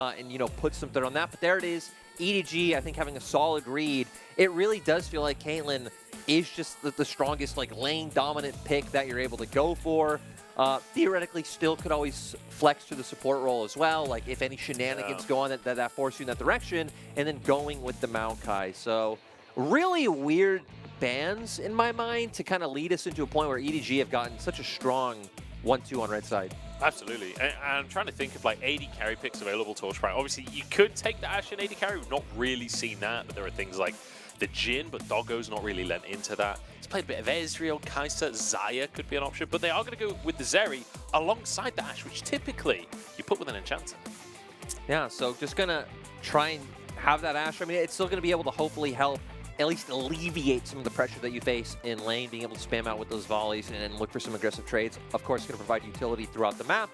and, you know, put something on that. But there it is. EDG, I think, having a solid read. It really does feel like Caitlyn is just the strongest, like, lane-dominant pick that you're able to go for. Theoretically, still could always flex to the support role as well, like if any shenanigans go on that force you in that direction, and then going with the Maokai. So really weird bans in my mind to kind of lead us into a point where EDG have gotten such a strong 1-2 on red side. Absolutely, and I'm trying to think of like AD carry picks available to Ultra Prime. Obviously, you could take the Ashe and AD carry. We've not really seen that, but there are things like the Jhin, but Doggo's not really lent into that. He's played a bit of Ezreal, Kai'Sa, Xayah could be an option, but they are going to go with the Zeri alongside the Ashe, which typically you put with an Enchanter. Yeah, so just going to try and have that Ashe. I mean, it's still going to be able to hopefully help at least alleviate some of the pressure that you face in lane, being able to spam out with those volleys and look for some aggressive trades. Of course, going to provide utility throughout the map.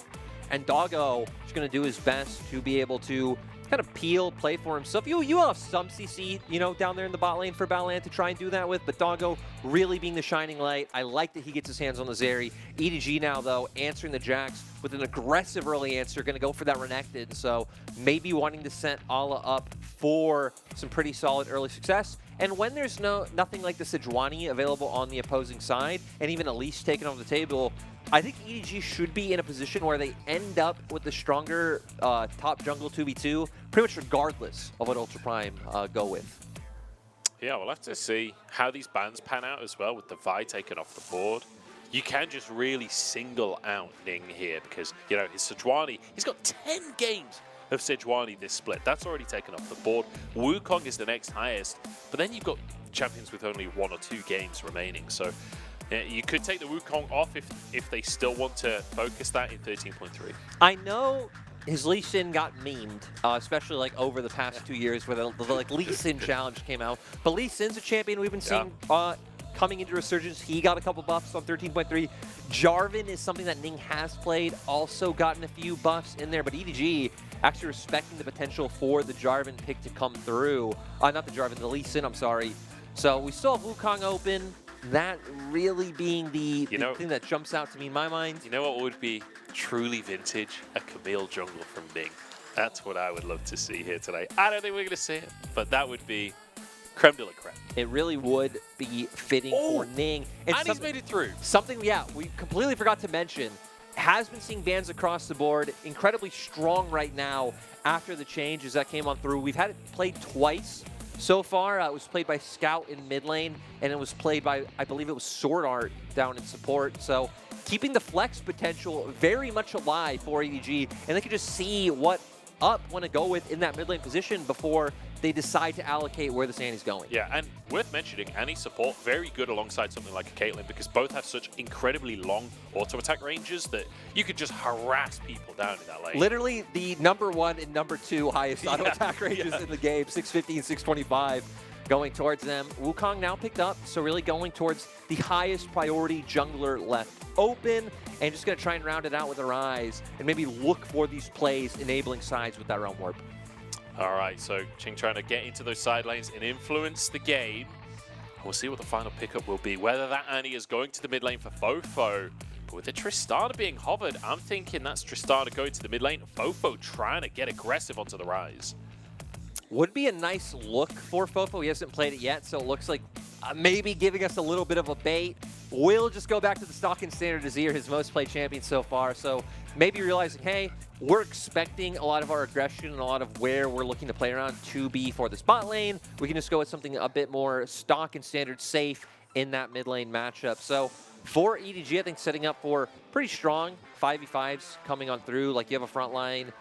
And Doggo is going to do his best to be able to kind of peel, play for himself. You have some CC, you know, down there in the bot lane for Baolan to try and do that with, but Doggo really being the shining light. I like that he gets his hands on the Zeri. EDG now, though, answering the Jax with an aggressive early answer, going to go for that Renekton, so maybe wanting to set Ala up for some pretty solid early success. And when there's nothing like the Sejuani available on the opposing side, and even Elise taken off the table, I think EDG should be in a position where they end up with the stronger top jungle 2v2, pretty much regardless of what Ultra Prime go with. Yeah, we'll have to see how these bans pan out as well with the Vi taken off the board. You can just really single out Ning here because, you know, his Sejuani, he's got 10 games of Sejuani this split. That's already taken off the board. Wukong is the next highest, but then you've got champions with only 1 or 2 games remaining. So yeah, you could take the Wukong off if they still want to focus that in 13.3. I know his Lee Sin got memed, especially like over the past 2 years where the like Lee Sin challenge came out. But Lee Sin's a champion we've been seeing coming into Resurgence. He got a couple buffs on 13.3. Jarvan is something that Ning has played, also gotten a few buffs in there, but EDG actually respecting the potential for the Jarvan pick to come through. Not the Jarvan, the Lee Sin, I'm sorry. So we still have Wukong open. That really being the thing that jumps out to me in my mind. You know what would be truly vintage? A Camille jungle from Ning. That's what I would love to see here today. I don't think we're going to see it, but that would be creme de la creme. It really would be fitting for Ning. And he's made it through. Something, yeah, we completely forgot to mention. Has been seeing bans across the board. Incredibly strong right now after the changes that came on through. We've had it played twice so far. It was played by Scout in mid lane, and it was played by, I believe it was Sword Art down in support. So keeping the flex potential very much alive for EDG, and they can just see what want to go with in that mid lane position before they decide to allocate where this Annie's going. Yeah, and worth mentioning, Annie's support very good alongside something like a Caitlyn because both have such incredibly long auto attack ranges that you could just harass people down in that lane. Literally the #1 and #2 highest auto attack ranges in the game, 650 and 625 going towards them. Wukong now picked up, so really going towards the highest priority jungler left open, and just going to try and round it out with a Ryze and maybe look for these plays enabling sides with that Realm Warp. All right, so Qing trying to get into those side lanes and influence the game. We'll see what the final pickup will be, whether that Annie is going to the mid lane for FoFo. But with the Tristana being hovered, I'm thinking that's Tristana going to the mid lane, FoFo trying to get aggressive onto the Ryze. Would be a nice look for FoFo. He hasn't played it yet, so it looks like maybe giving us a little bit of a bait. We'll just go back to the stock and standard Azir, his most played champion so far. So maybe realizing, hey, we're expecting a lot of our aggression and a lot of where we're looking to play around to be for this bot lane. We can just go with something a bit more stock and standard safe in that mid lane matchup. So for EDG, I think setting up for pretty strong 5v5s coming on through. Like you have a front line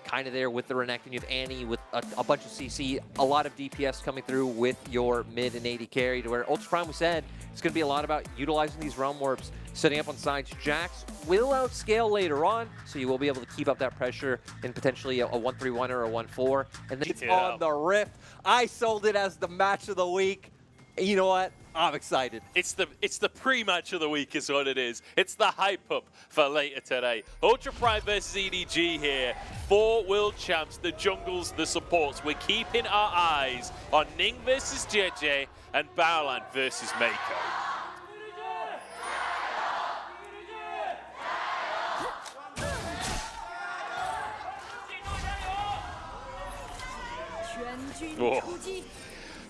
kind of there with the Renekton. You have Annie with a bunch of CC, a lot of DPS coming through with your mid and AD carry, to where Ultra Prime, we said, it's going to be a lot about utilizing these Realm Warps, setting up on sides. Jax will outscale later on, so you will be able to keep up that pressure in potentially a 1-3-1 or a 1-4. And then it's on the Rift. I sold it as the match of the week. You know what? I'm excited. It's the pre-match of the week is what it is. It's the hype up for later today. Ultra Prime versus EDG here. 4 world champs, the jungles, the supports. We're keeping our eyes on Ning versus Jiejie and Baolan versus Meiko. Oh.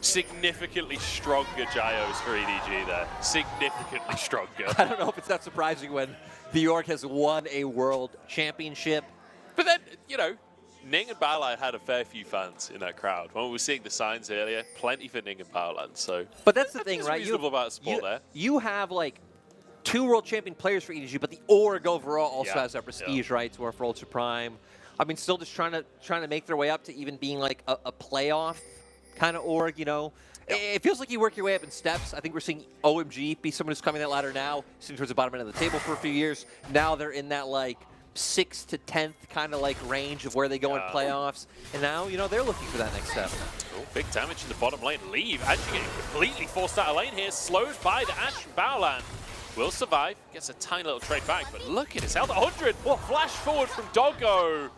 Significantly stronger Gios for EDG there. Significantly stronger. I don't know if it's that surprising when the York has won a world championship. But then, you know, Ning and Baolan had a fair few fans in that crowd. When we were seeing the signs earlier, plenty for Ning and Baolan. So, but that's the thing, right? Reasonable amount of support there. You have like 2 world champion players for EDG, but the org overall also has that prestige, right? To for Ultra Prime. I mean, still just trying to make their way up to even being like a playoff kind of org, you know. It feels like you work your way up in steps. I think we're seeing OMG be someone who's coming that ladder now, sitting towards the bottom end of the table for a few years. Now they're in that like 6th to 10th kind of like range of where they go in playoffs. And now, you know, they're looking for that next step. Oh, big damage in the bottom lane. Leave actually getting completely forced out of lane here. Slowed by the Ashe and Baolan. Will survive. Gets a tiny little trade back. But look at his health. 100. What flash forward from Doggo.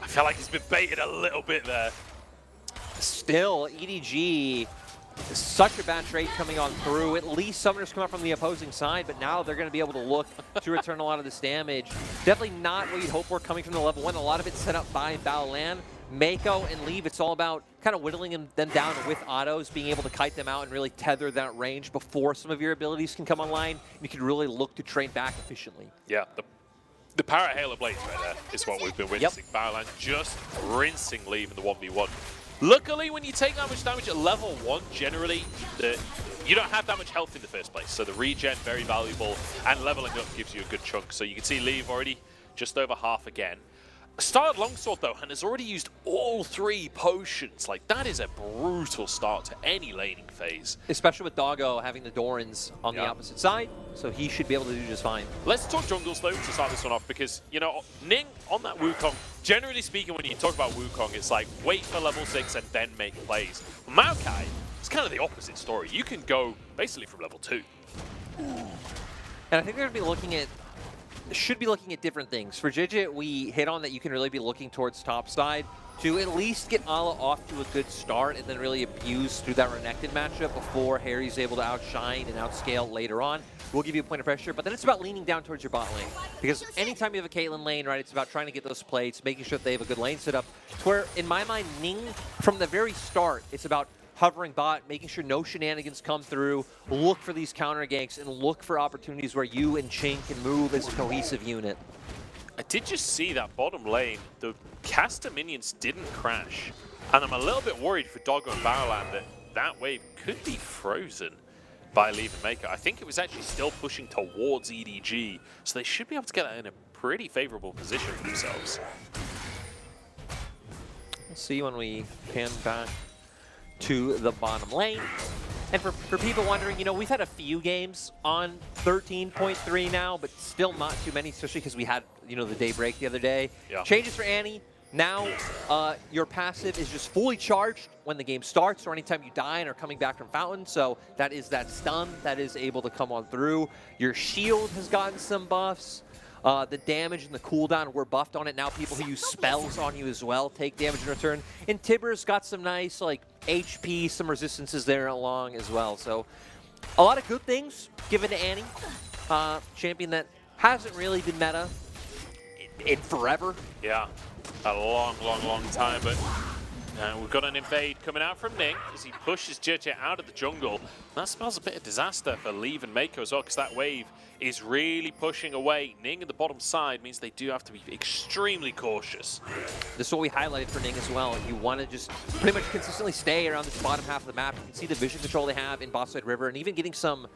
I feel like he's been baited a little bit there. Still, EDG is such a bad trade coming on through. At least summoners come up from the opposing side, but now they're going to be able to look to return a lot of this damage. Definitely not what you'd hope for coming from the level 1. A lot of it's set up by Baolan. Meiko and Leave, it's all about kind of whittling them down with autos, being able to kite them out and really tether that range before some of your abilities can come online. You can really look to train back efficiently. Yeah, the power of Halo Blades right there is what we've been witnessing. Yep. Baolan just rinsing Leave in the 1v1. Luckily, when you take that much damage at level 1, generally, you don't have that much health in the first place. So the regen, very valuable, and leveling up gives you a good chunk. So you can see Leave already just over half again. Started longsword though, and has already used all 3 potions. Like, that is a brutal start to any laning phase. Especially with Doggo having the Dorans on the opposite side, so he should be able to do just fine. Let's talk jungles though to start this one off, because, you know, Ning on that Wukong, generally speaking, when you talk about Wukong, it's like wait for level 6 and then make plays. Maokai, it's kind of the opposite story. You can go basically from level 2. And I think they're going to be looking at should be looking at different things. For Jiejie, we hit on that you can really be looking towards top side to at least get Ala off to a good start and then really abuse through that Renekton matchup before Hery's able to outshine and outscale later on. We'll give you a point of pressure, but then it's about leaning down towards your bot lane. Because anytime you have a Caitlyn lane, right, it's about trying to get those plates, making sure that they have a good lane set up. To where, in my mind, Ning, from the very start, it's about hovering bot, making sure no shenanigans come through, look for these counter ganks, and look for opportunities where you and Qing can move as a cohesive unit. I did just see that bottom lane, the caster minions didn't crash. And I'm a little bit worried for Doggo and Baolan that that wave could be frozen by Leave and Meiko. I think it was actually still pushing towards EDG, so they should be able to get that in a pretty favorable position for themselves. We'll see when we pan back to the bottom lane. And for people wondering, you know, we've had a few games on 13.3 now, but still not too many, especially because we had, you know, the day break the other day. Yeah. Changes for Annie. Now your passive is just fully charged when the game starts or anytime you die and are coming back from Fountain. So that is that stun that is able to come on through. Your shield has gotten some buffs. The damage and the cooldown were buffed on it. Now people who use spells on you as well take damage in return. And Tibbers got some nice like HP, some resistances there along as well. So a lot of good things given to Annie. Champion that hasn't really been meta in forever. Yeah, a long, long, long time. But we've got an invade coming out from Ning as he pushes Jiejie out of the jungle. That spells a bit of disaster for Leave and Meiko as well, because that wave is really pushing away. Ning at the bottom side means they do have to be extremely cautious. This is what we highlighted for Ning as well. You want to just pretty much consistently stay around this bottom half of the map. You can see the vision control they have in Bottside River, and even getting some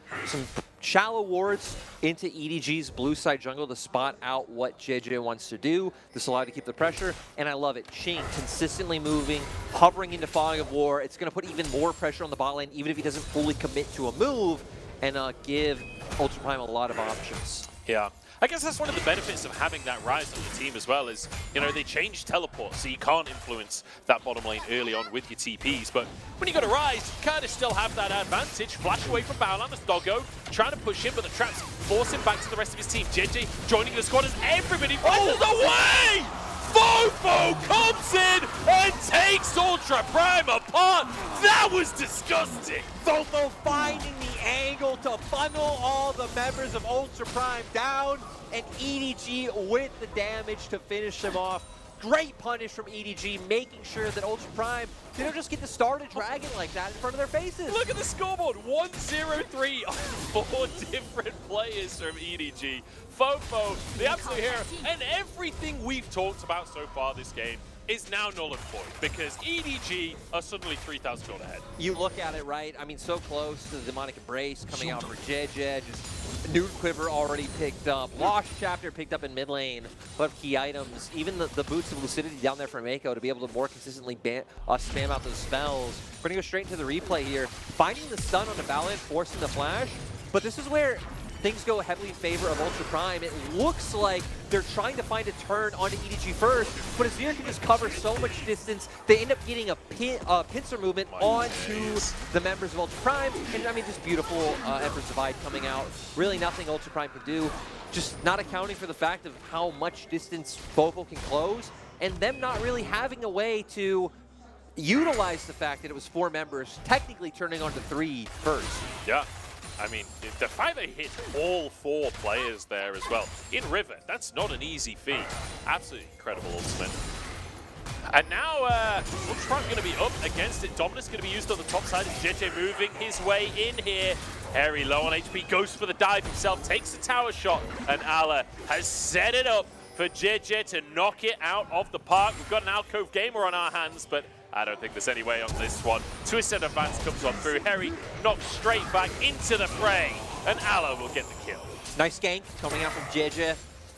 shallow wards into EDG's blue side jungle to spot out what Jiejie wants to do. This allowed to keep the pressure, and I love it. Qing consistently moving, hovering into Fog of War. It's going to put even more pressure on the bot lane, even if he doesn't fully commit to a move, and give Ultra Prime a lot of options. Yeah. I guess that's one of the benefits of having that Ryze on your team as well is, you know, they changed teleport, so you can't influence that bottom lane early on with your TPs. But when you got a Ryze, you kind of still have that advantage. Flash away from Baolan as Doggo, trying to push him, but the traps force him back to the rest of his team. Jiejie joining the squad as everybody rushes away! FoFo comes in and takes Ultra Prime apart! That was disgusting! FoFo finding the angle to funnel all the members of Ultra Prime down, and EDG with the damage to finish him off. Great punish from EDG, making sure that Ultra Prime didn't just get to start a dragon like that in front of their faces. Look at the scoreboard, 1-0-3 on 4 different players from EDG. FoFo, the absolute hero, and everything we've talked about so far this game is now null and void because EDG are suddenly 3,000 gold ahead. You look at it, right? I mean, so close to the demonic embrace coming out for Jiejie. Just Nude Quiver already picked up. Lost Chapter picked up in mid lane. But key items, even the boots of lucidity down there for Meiko to be able to more consistently spam out those spells. We're gonna go straight into the replay here. Finding the stun on the Baolan, forcing the flash. But this is where things go heavily in favor of Ultra Prime. It looks like they're trying to find a turn onto EDG first, but Azir can just cover so much distance, they end up getting a pincer movement onto the members of Ultra Prime. And I mean, just beautiful Emperor's Divide coming out. Really nothing Ultra Prime can do. Just not accounting for the fact of how much distance FoFo can close, and them not really having a way to utilize the fact that it was 4 members, technically turning on to 3 first. Yeah. I mean, the fact they hit all 4 players there as well. In River, that's not an easy feat. Absolutely incredible ultimate. And now, Ultra's going to be up against it. Dominus going to be used on the top side. Jiejie moving his way in here. Hery low on HP, goes for the dive himself, takes the tower shot, and Allah has set it up for Jiejie to knock it out of the park. We've got an alcove gamer on our hands, but I don't think there's any way on this one. Twisted Advance comes on through. Hery knocked straight back into the fray, and Allah will get the kill. Nice gank coming out from Jiejie.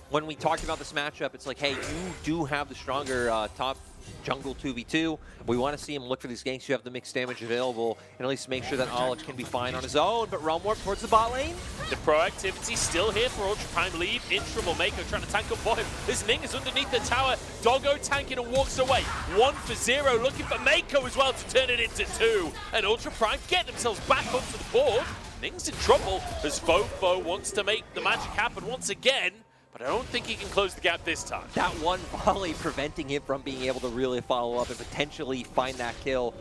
When we talked about this matchup, it's like, hey, you do have the stronger top jungle 2v2. We want to see him look for these ganks. You have the mixed damage available, and at least make sure that Allah can be fine on his own. But Realm Warp towards the bot lane. The proactivity still here for Ultra Prime lead. Intrable Meiko trying to tank up for him. This Ning is underneath the tower. Doggo tanking and walks away. 1 for 0, looking for Meiko as well to turn it into 2. And Ultra Prime get themselves back onto the board. Ning's in trouble as FoFo wants to make the magic happen once again. But I don't think he can close the gap this time. That one volley preventing him from being able to really follow up and potentially find that kill.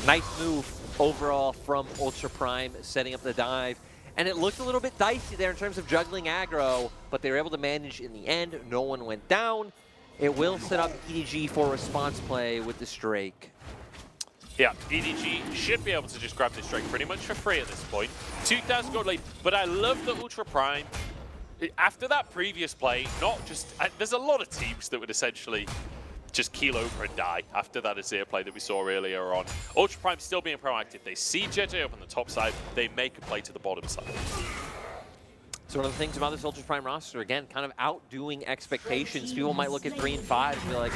Nice move overall from Ultra Prime, setting up the dive. And it looked a little bit dicey there in terms of juggling aggro, but they were able to manage in the end. No one went down. It will set up EDG for response play with this Drake. Yeah, EDG should be able to just grab this Drake pretty much for free at this point. 2,000 gold lead, but I love the Ultra Prime. After that previous play, not just... there's a lot of teams that would essentially just keel over and die after that Azir play that we saw earlier on. Ultra Prime still being proactive. They see Jiejie up on the top side. They make a play to the bottom side. So one of the things about this Ultra Prime roster, again, kind of outdoing expectations. People might look at 3 and 5 and be like,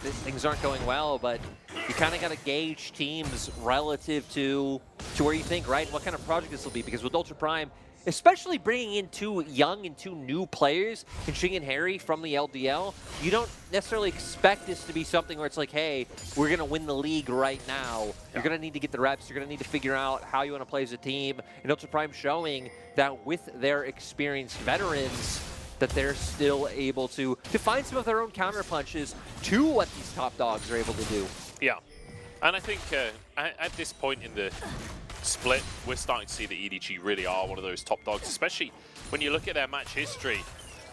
things aren't going well, but you kind of got to gauge teams relative to where you think, right? What kind of project this will be, because with Ultra Prime, especially bringing in 2 young and 2 new players, in Qing and Hery from the LDL, you don't necessarily expect this to be something where it's like, hey, we're going to win the league right now. You're going to need to get the reps. You're going to need to figure out how you want to play as a team. And Ultra Prime showing that with their experienced veterans, that they're still able to find some of their own counter punches to what these top dogs are able to do. Yeah. And I think at this point in the split, we're starting to see that EDG really are one of those top dogs, especially when you look at their match history.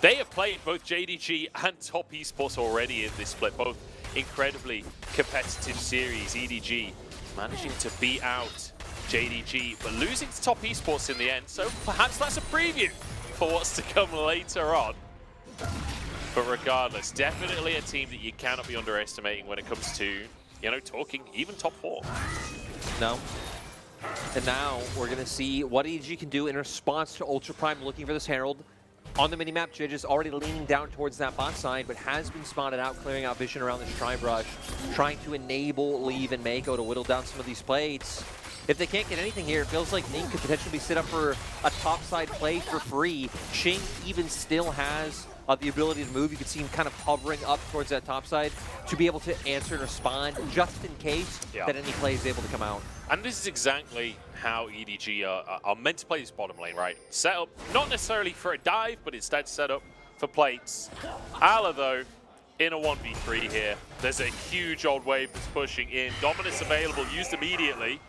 They have played both JDG and top esports already in this split, both incredibly competitive series. EDG managing to beat out JDG, but losing to top esports in the end, so perhaps that's a preview for what's to come later on. But regardless, definitely a team that you cannot be underestimating when it comes to, you know, talking even top 4. No. And now we're going to see what EDG can do in response to Ultra Prime looking for this Herald. On the minimap, Jiejie is already leaning down towards that bot side, but has been spotted out, clearing out vision around this Tri-Brush, trying to enable Leave and Meiko to whittle down some of these plates. If they can't get anything here, it feels like Ning could potentially be set up for a topside play for free. Qing even still has the ability to move. You can see him kind of hovering up towards that top side to be able to answer and respond just in case that any play is able to come out. And this is exactly how EDG are meant to play this bottom lane, right? Set up, not necessarily for a dive, but instead set up for plates. Allah, though, in a 1v3 here. There's a huge old wave that's pushing in. Dominus available, used immediately.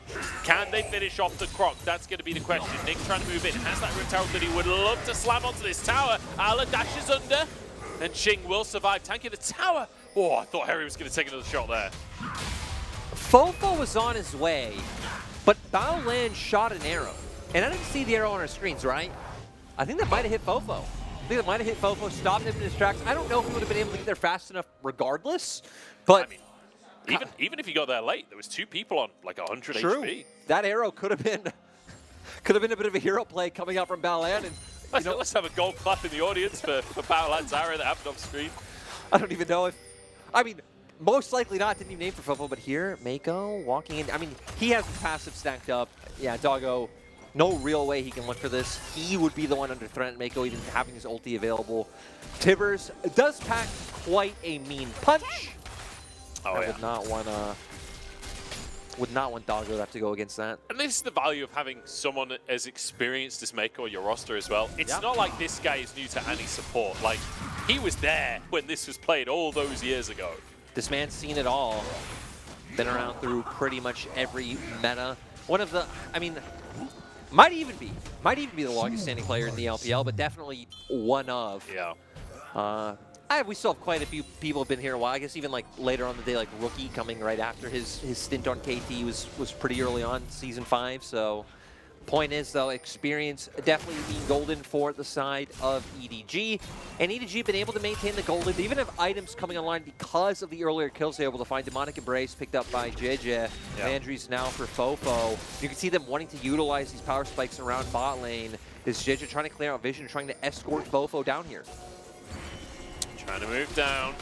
Can they finish off the Croc? That's going to be the question. Ning trying to move in. Has that Rift Herald that he would love to slam onto this tower. Allah dashes under. And Qing will survive, tanking the tower. Oh, I thought Hery was going to take another shot there. FoFo was on his way, but Baolan shot an arrow. And I didn't see the arrow on our screens, right? I think that might have hit FoFo. I think that might have hit FoFo, stopped him in his tracks. I don't know if he would have been able to get there fast enough regardless, but... I mean, even if he got there late, there was 2 people on like 100 true. HP. That arrow could have been a bit of a hero play coming out from Baolan. And Let's have a gold clap in the audience for Baolan's arrow that happened off screen. I don't even know if... I mean, most likely not, didn't even name for FoFo, but here, Meiko walking in. I mean, he has his passive stacked up. Yeah, Doggo, no real way he can look for this. He would be the one under threat, Meiko even having his ulti available. Tibbers does pack quite a mean punch. Oh, I yeah. would not want Doggo to have to go against that. And this is the value of having someone as experienced as Meiko on your roster as well. It's not like this guy is new to any support. Like, he was there when this was played all those years ago. This man's seen it all. Been around through pretty much every meta. One of the, I mean, might even be the longest standing player in the LPL, but definitely one of. Yeah. We still have quite a few people have been here a while. I guess even like later on the day, like Rookie coming right after his stint on KT was pretty early on, Season 5. So point is, though, experience definitely being golden for the side of EDG. And EDG been able to maintain the golden. They even have items coming online because of the earlier kills they were able to find. Demonic Embrace picked up by Jiejie. Yeah. Andrews now for FoFo. You can see them wanting to utilize these power spikes around bot lane. This Jiejie trying to clear out vision, trying to escort FoFo down here. Trying to move down.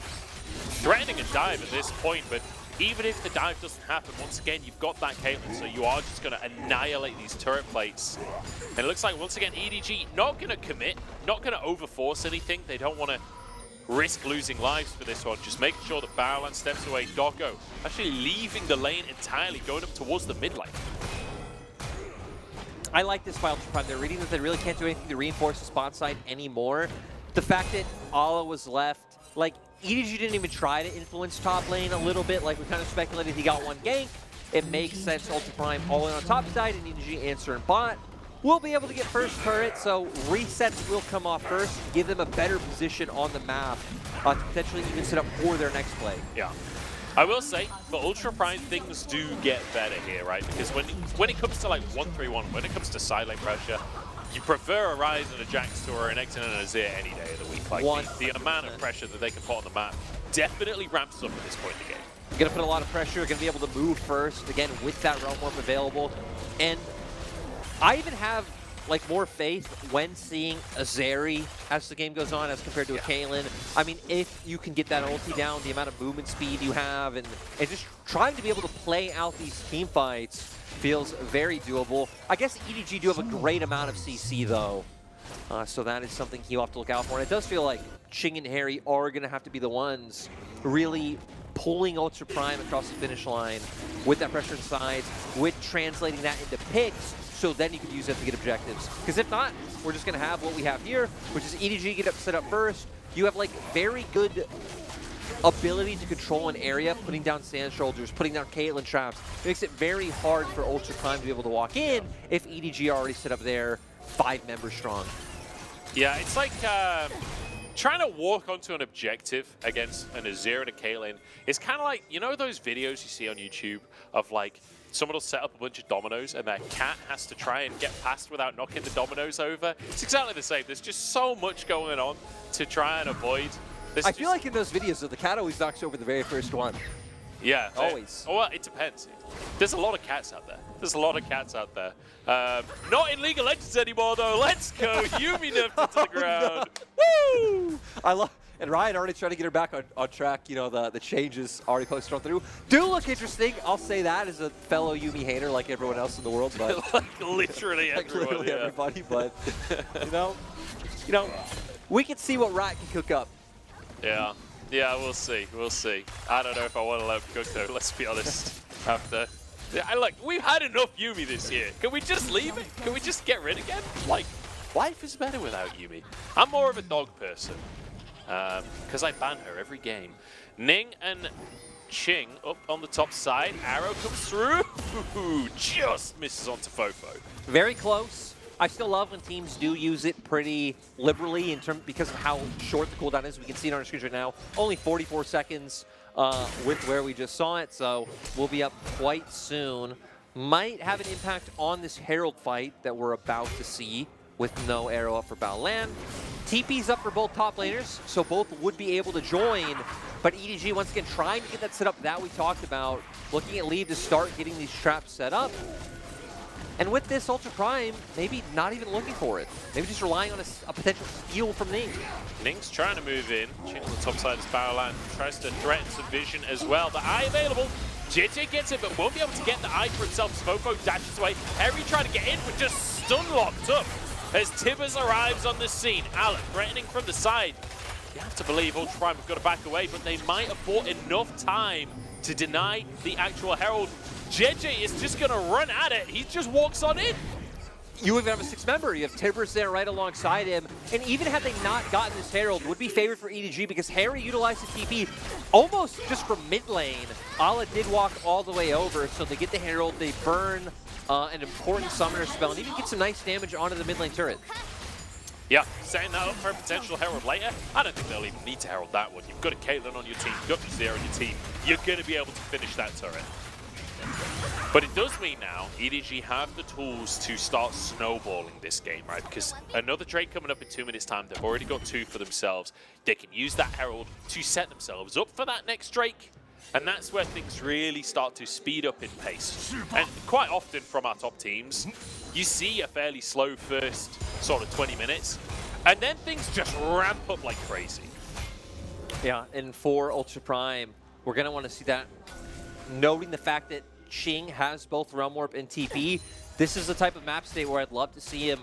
Threatening a dive at this point, but even if the dive doesn't happen, once again, you've got that Caitlyn, so you are just going to annihilate these turret plates. And it looks like, once again, EDG not going to commit, not going to overforce anything. They don't want to risk losing lives for this one. Just making sure that Baolan steps away. Doggo actually leaving the lane entirely, going up towards the mid lane. I like this by Ultra Prime. They're reading that they really can't do anything to reinforce the spot side anymore. The fact that Ala was left, like, EDG didn't even try to influence top lane a little bit. Like, we kind of speculated he got one gank. It makes sense. Ultra Prime all in on top side, and EDG answering bot. We'll be able to get first turret, so resets will come off first, give them a better position on the map to potentially even set up for their next play. Yeah. I will say, for Ultra Prime, things do get better here, right? Because when it comes to, like, 1-3-1, when it comes to side lane pressure, you prefer a Ryze and a Jax to a Renekton and a Azir any day of the week. Like, the amount of pressure that they can put on the map definitely ramps up at this point in the game. You're going to put a lot of pressure. You're going to be able to move first, again, with that Realm Warp available. And I even have, like, more faith when seeing a Zeri as the game goes on as compared to a Caitlyn. I mean, if you can get that ulti down, the amount of movement speed you have, and just trying to be able to play out these team fights feels very doable. I guess EDG do have a great amount of CC, though. So that is something you'll have to look out for. And it does feel like Qing and Hery are going to have to be the ones really pulling Ultra Prime across the finish line with that pressure inside, with translating that into picks, so then you can use it to get objectives. Because if not, we're just going to have what we have here, which is EDG get up set up first. You have, like, very good ability to control an area, putting down Sand Shoulders, putting down Caitlyn traps. It makes it very hard for Ultra Prime to be able to walk in if EDG already set up there 5 members strong. Yeah, it's like trying to walk onto an objective against an Azir and a Caitlyn. It's kind of like, you know those videos you see on YouTube of, like, someone will set up a bunch of dominoes and their cat has to try and get past without knocking the dominoes over? It's exactly the same. There's just so much going on to try and avoid. I feel like in those videos, though, the cat always knocks over the very first one. Yeah. Always. Well, it depends. There's a lot of cats out there. There's a lot of cats out there. Not in League of Legends anymore, though. Let's go. Yuumi nerfed it to the ground. No. Woo! I love. And Ryan already trying to get her back on track. You know, the changes already posted on through. Do look interesting. I'll say that as a fellow Yuumi hater like everyone else in the world. But like literally like everyone. Literally everybody. But, you know, we can see what Riot can cook up. Yeah. Yeah, we'll see. We'll see. I don't know if I want to let him cook, though. Let's be honest. After. Look, we've had enough Yuumi this year. Can we just leave it? Can we just get rid again? Like, life is better without Yuumi. I'm more of a dog person. Because I ban her every game. Ning and Qing up on the top side. Arrow comes through. Just misses onto FoFo. Very close. I still love when teams do use it pretty liberally because of how short the cooldown is. We can see it on our screen right now. Only 44 seconds with where we just saw it, so we'll be up quite soon. Might have an impact on this Herald fight that we're about to see with no arrow up for Baolan. TP's up for both top laners, so both would be able to join. But EDG, once again, trying to get that set up that we talked about, looking at Leave to start getting these traps set up. And with this Ultra Prime, maybe not even looking for it. Maybe just relying on a potential steal from Ning. Ning's trying to move in. Qing on the top side is Baolan. Tries to threaten some vision as well. The eye available. Jiejie gets it, but won't be able to get the eye for itself. FoFo dashes away. Hery trying to get in, but just stun locked up as Tibbers arrives on the scene. Alan threatening from the side. You have to believe Ultra Prime have got to back away, but they might have bought enough time to deny the actual Herald. Jiejie is just going to run at it. He just walks on in. You even have a 6-member. You have Tibbers there right alongside him. And even had they not gotten this Herald, would be favored for EDG because Hery utilized the TP almost just from mid lane. Ala did walk all the way over, so they get the Herald. They burn an important summoner spell and even get some nice damage onto the mid lane turret. Yeah, setting that up for a potential Herald later. I don't think they'll even need to Herald that one. You've got a Caitlyn on your team, you've got Azir on your team. You're going to be able to finish that turret. But it does mean now EDG have the tools to start snowballing this game, right? Because another Drake coming up in 2 minutes' time. They've already got 2 for themselves. They can use that Herald to set themselves up for that next Drake. And that's where things really start to speed up in pace. And quite often from our top teams, you see a fairly slow first sort of 20 minutes, and then things just ramp up like crazy. Yeah, and for Ultra Prime, we're going to want to see that. Noting the fact that Qing has both Realm Warp and TP, this is the type of map state where I'd love to see him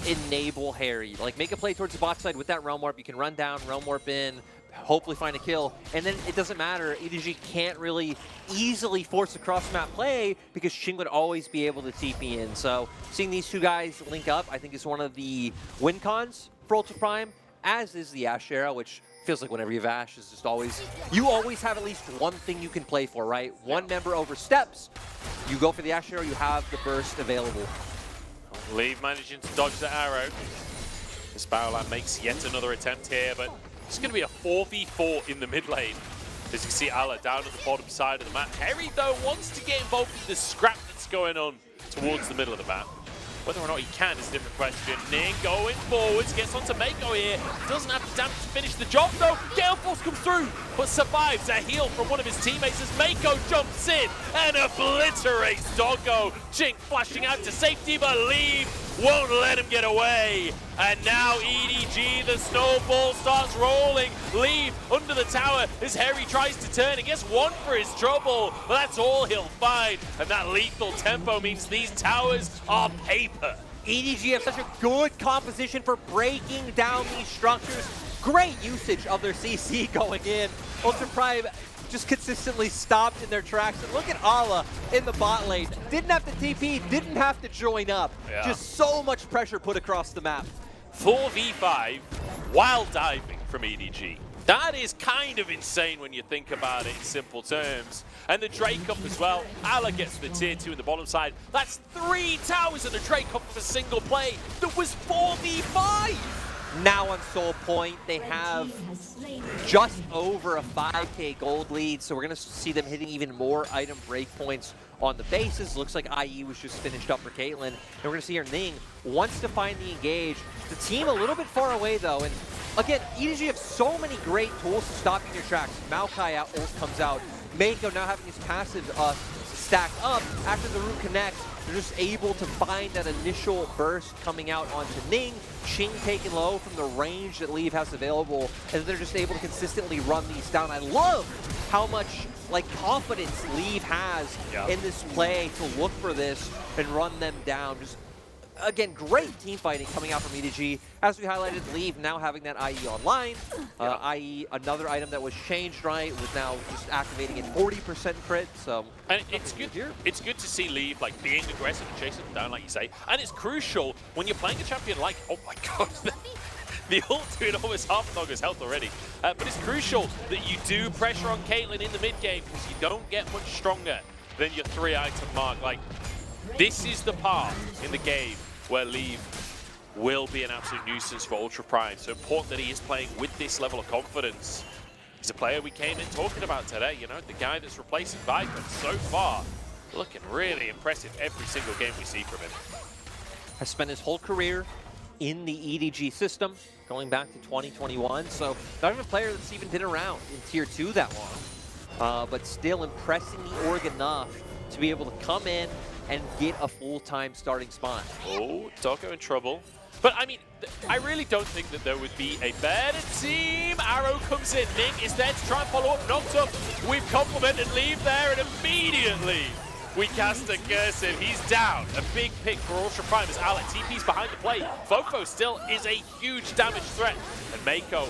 enable Hery. Like, make a play towards the bot side with that Realm Warp. You can run down, Realm Warp in, hopefully find a kill, and then it doesn't matter. EDG can't really easily force a cross-map play because Qing would always be able to TP in. So seeing these two guys link up, I think is one of the win cons for Ultra Prime, as is the Ashe era, which feels like whenever you have Ashe, is just always, you always have at least one thing you can play for, right? One member oversteps, you go for the Ashe era, you have the burst available. Leave managing to dodge the arrow. This Baolan makes yet another attempt here, but it's going to be a 4v4 in the mid lane. As you can see, Ala down at the bottom side of the map. Hery, though, wants to get involved in the scrap that's going on towards the middle of the map. Whether or not he can is a different question. Ning going forwards, gets onto Meiko here. Doesn't have the damage to finish the job, though. Gale Force comes through, but survives a heal from one of his teammates as Meiko jumps in and obliterates Doggo. Qing flashing out to safety, but Leave won't let him get away. And now EDG, the snowball starts rolling. Leave under the tower as Hery tries to turn. He gets 1 for his trouble, but that's all he'll find. And that lethal tempo means these towers are paper. EDG have such a good composition for breaking down these structures. Great usage of their CC going in. Ultra Prime just consistently stopped in their tracks. And look at Ala in the bot lane. Didn't have to TP, didn't have to join up. Yeah. Just so much pressure put across the map. 4v5 while diving from EDG. That is kind of insane when you think about it in simple terms. And the Drake up as well. Ala gets the tier 2 in the bottom side. That's 3 towers and a Drake up for a single play. That was 4v5. Now on Soul Point, they have just over a 5k gold lead, so we're going to see them hitting even more item breakpoints on the bases. Looks like IE was just finished up for Caitlyn, and we're going to see her Ning wants to find the engage. The team a little bit far away, though, and again, EDG have so many great tools to stopping your tracks. Maokai ult comes out. Meiko now having his passive stacked up after the root connects. They're just able to find that initial burst coming out onto Ning. Qing taken low from the range that Leave has available, and they're just able to consistently run these down. I love how much confidence Leave has in this play to look for this and run them down. Just again, great team fighting coming out from EDG. As we highlighted, Leave now having that IE online. IE, another item that was changed, right, was now just activating at 40% crit. So, and it's good here. It's good to see Leave being aggressive and chasing them down, like you say. And it's crucial when you're playing a champion like, oh my god, the ult doing almost half Doggo's health already. But it's crucial that you do pressure on Caitlyn in the mid game because you don't get much stronger than your 3-item mark. This is the part in the game where Leave will be an absolute nuisance for Ultra Prime. So important that he is playing with this level of confidence. He's a player we came in talking about today, you know, the guy that's replacing Viper. So far, looking really impressive every single game we see from him. Has spent his whole career in the EDG system, going back to 2021. So not even a player that's even been around in Tier 2 that long. But still impressing the org enough to be able to come in and get a full-time starting spot. Oh, Doggo in trouble. But I mean, I really don't think that there would be a better team. Arrow comes in, Ning is there to try and follow up, knocked up. We've complimented Leave there, and immediately we cast a cursive. He's down. A big pick for Ultra Prime as Alex TP's behind the plate. FoFo still is a huge damage threat. And Meiko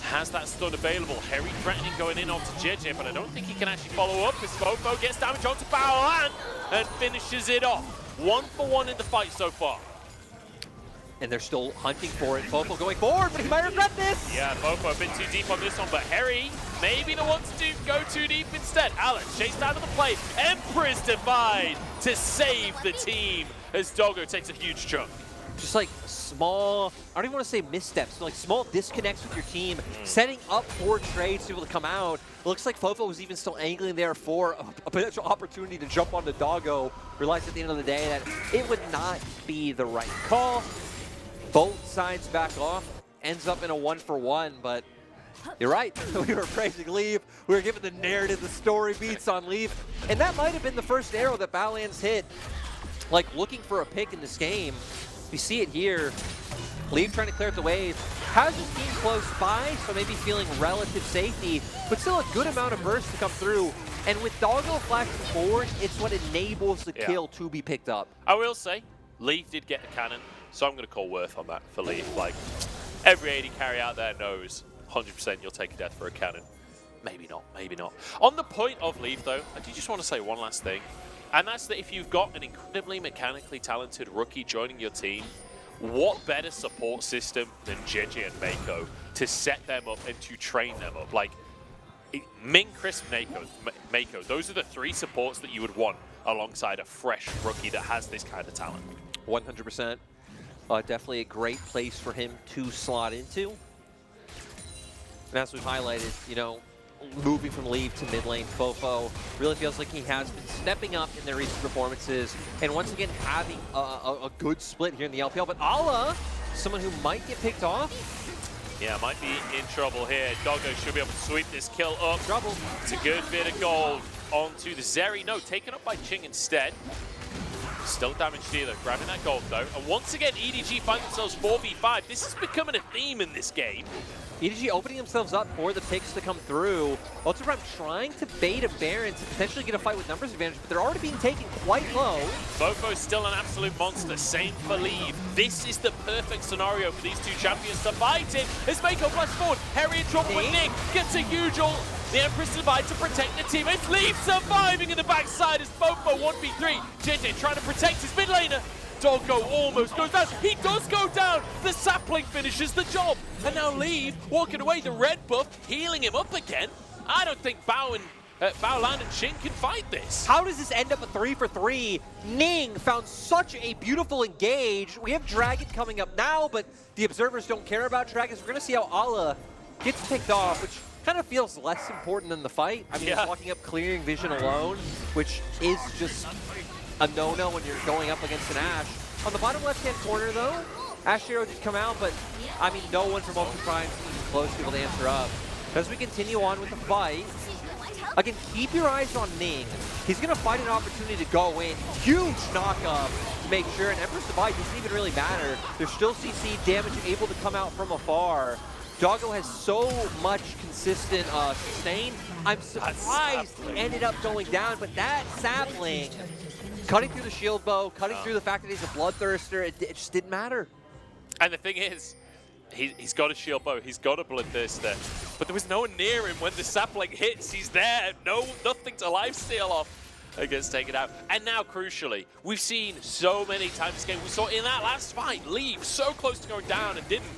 has that stun available. Hery threatening going in onto Jiejie, but I don't think he can actually follow up as FoFo gets damage onto Baolan and finishes it off. 1-for-1 in the fight so far. And they're still hunting for it. FoFo going forward, but he might regret this. Yeah, FoFo a bit too deep on this one, but Hery maybe the one to go too deep instead. Alex chased out of the play. Empress defied to save the team as Doggo takes a huge chunk. Just like small, I don't even want to say missteps, but like small disconnects with your team, setting up for trades to be able to come out. It looks like FoFo was even still angling there for a potential opportunity to jump onto Doggo. Realized at the end of the day that it would not be the right call. Both sides back off, ends up in a 1-for-1, but you're right. We were praising Leave. We were given the narrative, the story beats on Leave, and that might have been the first arrow that Baolan's hit. Like looking for a pick in this game. We see it here. Leave trying to clear out the wave. Has his team close by, so maybe feeling relative safety, but still a good amount of burst to come through. And with Doggo flashing forward, it's what enables the kill to be picked up. I will say, Leave did get the cannon, so I'm going to call worth on that for Leave. Like, every AD carry out there knows 100% you'll take a death for a cannon. Maybe not, maybe not. On the point of Leave, though, I do just want to say one last thing. And that's that if you've got an incredibly mechanically talented rookie joining your team, what better support system than Jiejie and Meiko to set them up and to train them up? Like, Ming, Chris, Meiko, those are the three supports that you would want alongside a fresh rookie that has this kind of talent. 100%. Definitely a great place for him to slot into. And as we've highlighted, you know, moving from Leave to mid lane, FoFo really feels like he has been stepping up in their recent performances and once again having a good split here in the LPL. But Ala, someone who might get picked off. Yeah, might be in trouble here. Doggo should be able to sweep this kill up. Trouble. It's a good bit of gold onto the Zeri. No, taken up by Qing instead. Still damage dealer, grabbing that gold though. And once again, EDG find themselves 4v5. This is becoming a theme in this game. EDG opening themselves up for the picks to come through. Ultra Prime trying to bait a Baron to potentially get a fight with numbers advantage, but they're already being taken quite low. FoFo's still an absolute monster, same for Leave. This is the perfect scenario for these two champions to fight in. As Meiko flash forward, Hery in trouble with Ning, gets a huge ult. The Empress divides to protect the team. It's Leave surviving in the backside as FoFo 1v3. Jiejie trying to protect his mid laner. Doggo almost goes down. He does go down. The sapling finishes the job. And now Leave walking away. The red buff healing him up again. I don't think Baolan and Qing can fight this. How does this end up a 3-for-3? Ning found such a beautiful engage. We have Dragon coming up now, but the observers don't care about Dragons. We're going to see how Ala gets picked off, which kind of feels less important than the fight. I mean, he's walking up clearing vision alone, which is just a no-no when you're going up against an Ashe. On the bottom left-hand corner, though, Ashe hero did come out, but, I mean, no one from Ultra Prime is even close to be able to answer up. As we continue on with the fight, again, keep your eyes on Ning. He's going to find an opportunity to go in. Huge knock-up to make sure, and Empress Divide doesn't even really matter. There's still CC damage able to come out from afar. Doggo has so much consistent sustain. I'm surprised he ended up going down, but that sapling, cutting through the shield bow, cutting through the fact that he's a bloodthirster, it just didn't matter. And the thing is, he's got a shield bow, he's got a bloodthirster, but there was no one near him when the sapling hits. He's there, nothing to lifesteal off. It gets taken out. And now, crucially, we've seen so many times this game. We saw in that last fight, Leave so close to going down and didn't.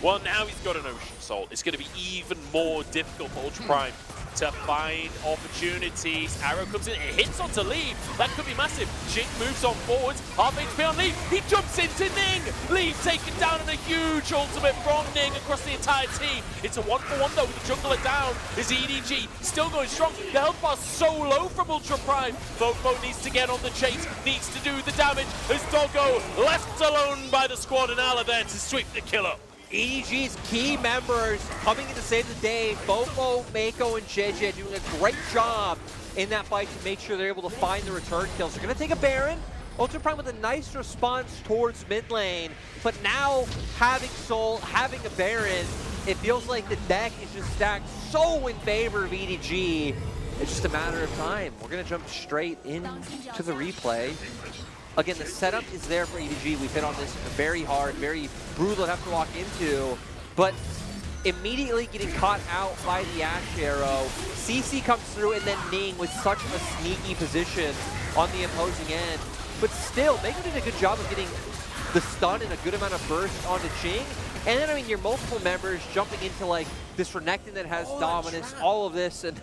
Well, now he's got an Ocean Salt. It's going to be even more difficult for Ultra Prime to find opportunities. Arrow comes in, it hits onto Leave. That could be massive. Qing moves on forwards, half HP on Leave. He jumps into Ning. Leave taken down in a huge ultimate from Ning across the entire team. It's a 1-for-1 though with the jungler down. Is EDG still going strong? The health bar's so low from Ultra Prime. FoFo needs to get on the chase, needs to do the damage. As Doggo left alone by the squad and Ala there to sweep the kill up. EDG's key members coming in to save the day. FoFo, Meiko, and Jiejie doing a great job in that fight to make sure they're able to find the return kills. They're going to take a Baron. Ultra Prime with a nice response towards mid lane. But now, having Soul, having a Baron, it feels like the deck is just stacked so in favor of EDG. It's just a matter of time. We're going to jump straight into the replay. Again, the setup is there for EDG. We've hit on this very hard, very brutal to have to walk into. But immediately getting caught out by the Ashe arrow. CC comes through, and then Ning with such a sneaky position on the opposing end. But still, Meiko did a good job of getting the stun and a good amount of burst onto Qing. And then, I mean, your multiple members jumping into, like, this Renekton that has dominance, all of this, and...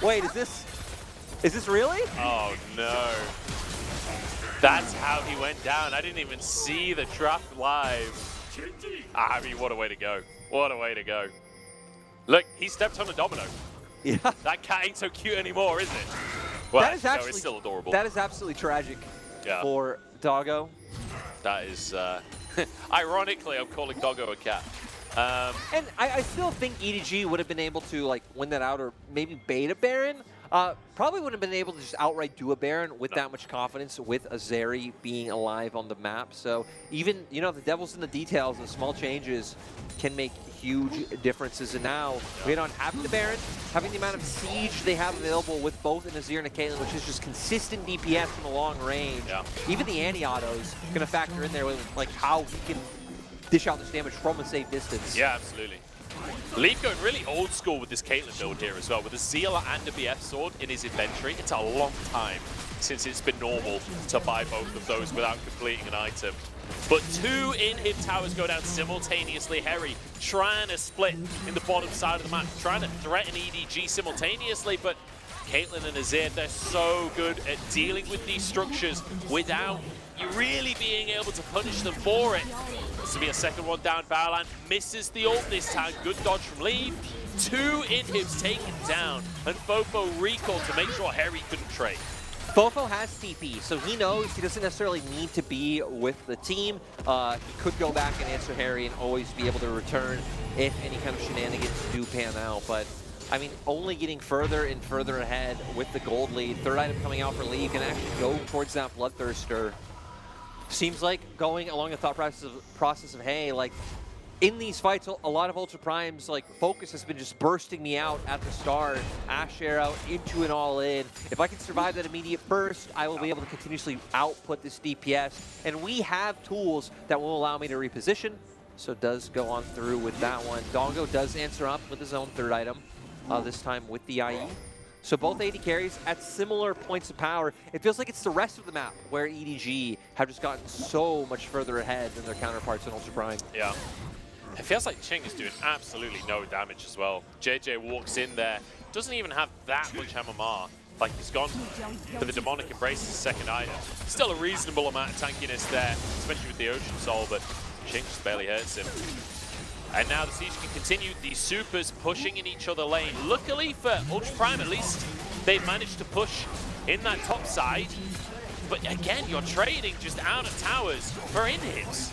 Wait, is this really? Oh, no. That's how he went down. I didn't even see the trap live. I mean, what a way to go. What a way to go. Look, he stepped on a domino. Yeah. That cat ain't so cute anymore, is it? Well, that is actually, no, it's still adorable. That is absolutely tragic for Doggo. That is, ironically, I'm calling Doggo a cat. And I still think EDG would have been able to like win that out or maybe bait a Baron. Probably wouldn't have been able to just outright do a Baron with that much confidence with a Zeri being alive on the map. So even, you know, the devil's in the details and small changes can make huge differences. And now we hit on having the Baron, having the amount of siege they have available with both an Azir and a Caitlyn, which is just consistent DPS from a long range. Yeah. Even the anti-autos going to factor in there with like how he can dish out this damage from a safe distance. Yeah, absolutely. Leaf going really old school with this Caitlyn build here as well, with a Zeal and a BF sword in his inventory. It's a long time since it's been normal to buy both of those without completing an item. But two in-hit towers go down simultaneously. Hery trying to split in the bottom side of the map, trying to threaten EDG simultaneously, but Caitlyn and Azir, they're so good at dealing with these structures without you really being able to punish them for it. This will be a second one down. Baolan misses the ult this time. Good dodge from Leave. Two in-hits taken down, and FoFo recalled to make sure Hery couldn't trade. FoFo has TP, so he knows he doesn't necessarily need to be with the team. He could go back and answer Hery and always be able to return if any kind of shenanigans do pan out. But I mean, only getting further and further ahead with the gold lead. Third item coming out for Leave can actually go towards that Bloodthirster. Seems like going along the thought process of, hey, like, in these fights, a lot of Ultra Prime's like focus has been just bursting me out at the start. Ashe arrow into an all-in. If I can survive that immediate burst, I will be able to continuously output this DPS. And we have tools that will allow me to reposition. So does go on through with that one. Doggo does answer up with his own third item, this time with the IE. So both AD carries at similar points of power. It feels like it's the rest of the map where EDG have just gotten so much further ahead than their counterparts in Ultra Prime. Yeah. It feels like Qing is doing absolutely no damage as well. Jiejie walks in there, doesn't even have that much MMR. Like, he's gone for the Demonic Embrace as a second item. Still a reasonable amount of tankiness there, especially with the Ocean Soul, but Qing just barely hurts him. And now the siege can continue, these supers pushing in each other lane. Luckily for Ultra Prime at least, they've managed to push in that top side. But again, you're trading just out of towers for inhibs.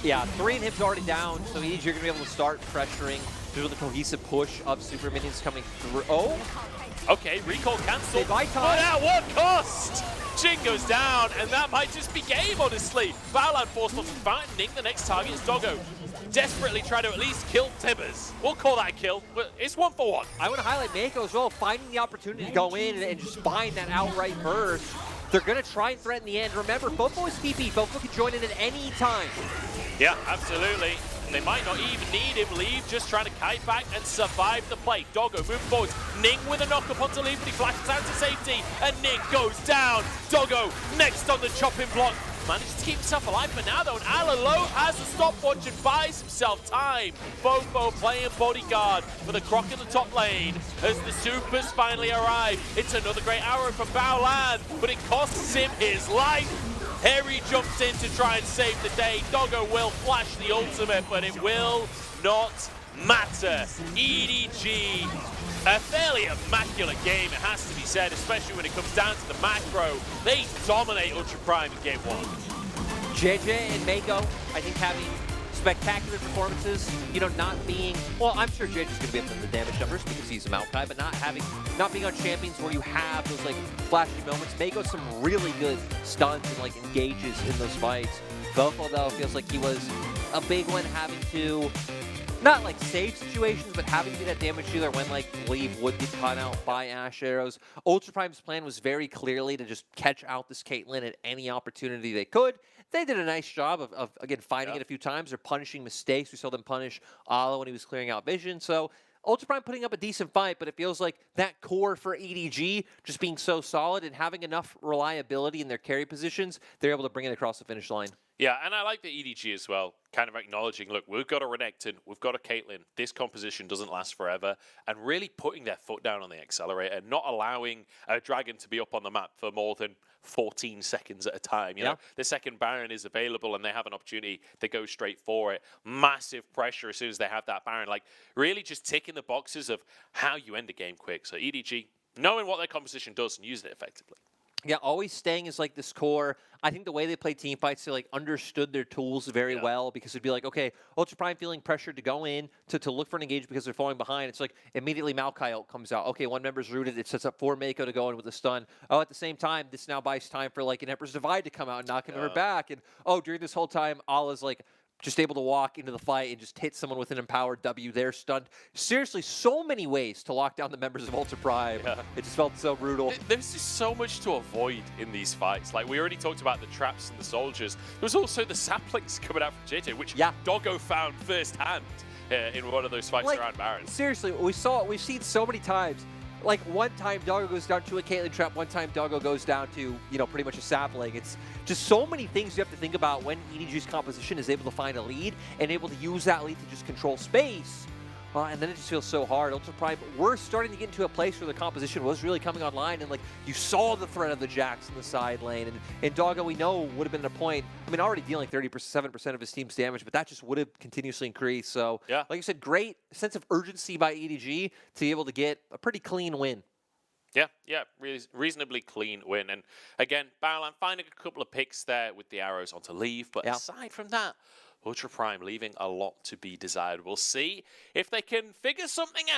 Yeah, 3 inhibs already down, so EDG are going to be able to start pressuring due to the cohesive push of super minions coming through. Oh! Okay, recall cancelled, but at what cost? Qing goes down, and that might just be game, honestly. Baolan forced onto Ning, the next target is Doggo. Desperately try to at least kill Tibbers. We'll call that a kill, but it's 1-for-1. I want to highlight Meiko as well, finding the opportunity to go in and just find that outright burst. They're going to try and threaten the end. Remember, FoFo is TP. FoFo can join in at any time. Yeah, absolutely. They might not even need him. Leave just trying to kite back and survive the play. Doggo moving forwards. Ning with a knock up onto Leave, but he flashes out to safety, and Ning goes down. Doggo next on the chopping block. manages to keep himself alive for now, though. And Alalo has a stopwatch and buys himself time. FoFo playing bodyguard for the Croc in the top lane as the supers finally arrive. It's another great arrow from Baolan, but it costs him his life. Hery jumps in to try and save the day. Doggo will flash the ultimate, but it will not matter. EDG, a fairly immaculate game, it has to be said, especially when it comes down to the macro. They dominate Ultra Prime in game 1. Jiejie and Meiko, I think, having spectacular performances, you know, not being, well, I'm sure Jiejie's going to be up in the damage numbers because he's a Maokai, but not being on champions where you have those, like, flashy moments. Meiko some really good stunts and, like, engages in those fights. FoFo, though, feels like he was a big one, having to, not like save situations, but having to be that damage dealer when, like, Leave would get caught out by Ashe arrows. Ultra Prime's plan was very clearly to just catch out this Caitlyn at any opportunity they could. They did a nice job of again, finding it a few times or punishing mistakes. We saw them punish Ala when he was clearing out vision. So Ultra Prime putting up a decent fight, but it feels like that core for EDG just being so solid and having enough reliability in their carry positions, they're able to bring it across the finish line. Yeah, and I like the EDG as well, kind of acknowledging, look, we've got a Renekton, we've got a Caitlyn, this composition doesn't last forever, and really putting their foot down on the accelerator, not allowing a Dragon to be up on the map for more than 14 seconds at a time. You know, the second Baron is available and they have an opportunity to go straight for it. Massive pressure as soon as they have that Baron, like really just ticking the boxes of how you end a game quick. So EDG, knowing what their composition does and using it effectively. Yeah, always staying as like this core. I think the way they play team fights, they like understood their tools very well, because it'd be like, okay, Ultra Prime feeling pressured to go in to look for an engage because they're falling behind. It's like immediately Maokai ult comes out. Okay, one member's rooted. It sets up for Meiko to go in with a stun. Oh, at the same time, this now buys time for like an Emperor's Divide to come out and knock a member back. And oh, during this whole time, Ala's like just able to walk into the fight and just hit someone with an empowered W. They're stunned. Seriously, so many ways to lock down the members of Ultra Prime. It just felt so brutal. There's just so much to avoid in these fights. Like, we already talked about the traps and the soldiers. There was also the saplings coming out from Jiejie, which Doggo found firsthand in one of those fights around Baron. Seriously, we've seen so many times. Like, one time Doggo goes down to a Caitlyn trap, one time Doggo goes down to, you know, pretty much a sapling. It's just so many things you have to think about when EDG's composition is able to find a lead and able to use that lead to just control space. And then it just feels so hard. Ultra Prime, we're starting to get into a place where the composition was really coming online, and like you saw the threat of the Jax in the side lane, and Doggo, we know, would have been at a point, I mean, already dealing 37% of his team's damage, but that just would have continuously increased. So, like you said, great sense of urgency by EDG to be able to get a pretty clean win. Yeah, reasonably clean win. And again, Baolan finding a couple of picks there with the arrows onto Leave, but aside from that, Ultra Prime leaving a lot to be desired. We'll see if they can figure something out.